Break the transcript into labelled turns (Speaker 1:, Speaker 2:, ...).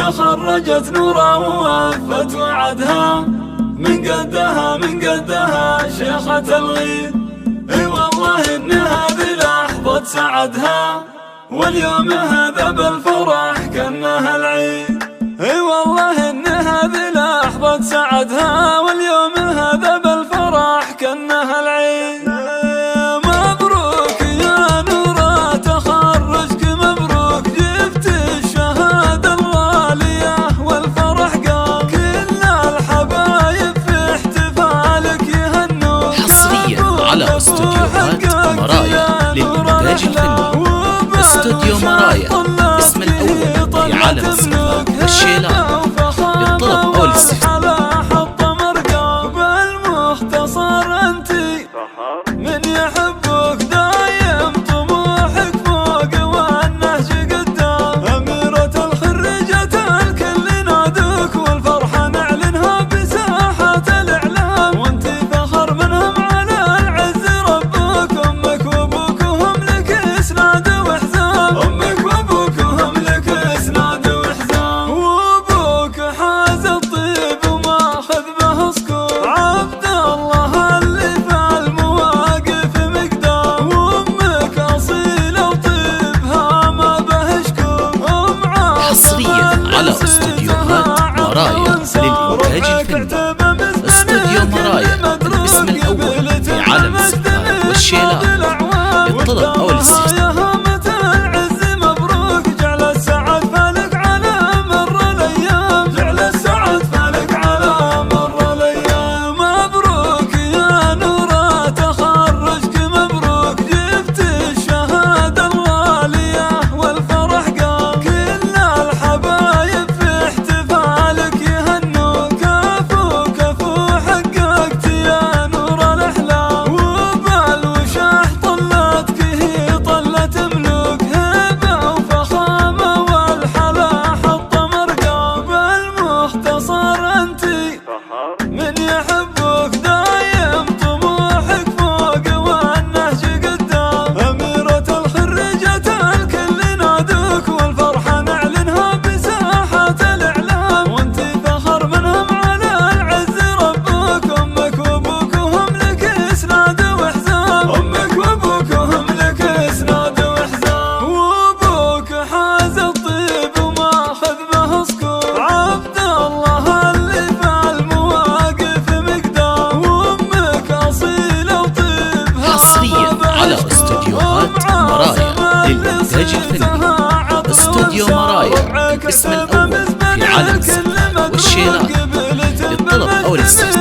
Speaker 1: تخرجت نورا ووفت وعدها، من قدها شيخة الغيث. اي والله ان هذه لحظة سعدها، واليوم هذا بالفرح كأنها العيد. اي والله ان هذه لحظة سعدها، واليوم هذا بالفرح كأنها العيد. مبروك يا نورا تخرجك، مبروك جبت الشهادة الغالية والفرح قام، كل الحبايب في احتفالك يهنوا.
Speaker 2: حصريا على استوديوهات مرايا للإنتاج الفني. استوديو مرايا اسم الأول في عالم السينما والشيلات. للطلب أو الاستفسار
Speaker 1: بالمختصر انتي من يحبك دايم طموحك فوق والنهج قدام، أميرة الخريجة الكل نادوك والفرحة نعلنها بساحات الإعلام، وانتي فخر منهم على العز ربك. أمك وأبوك وهم لك إسناد وحزام، أمك وأبوك وهم لك إسناد وحزام. وأبوك حاز الطيب وماخذ به سكور، عبد الله اللي في المواقف مقدام، وأمك أصيلة وطيبها ما به شكور.
Speaker 2: حصريا على استوديوهات مرايا للإنتاج الفني. استوديو مرايا الاسم الأول في عالم السينما والشيلات. للطلب أو الاستفسار من يحبك دايم طموحك فوق والنهج قدام، أميرة الخريجة الكل نادوك والفرحة نعلنها بساحات الإعلام، وانتي فخر منهم على العز ربك. أمك وأبوك وهم لك إسناد وحزام، أمك وأبوك وهم لك إسناد وحزام. وأبوك حاز الطيب وماخذ به سكور، عبد الله اللي في على استوديوهات مرايا للإنتاج الفني. استوديو مرايا الاسم الأول في عالم السينما والشيلات. للطلب أو الاستفسار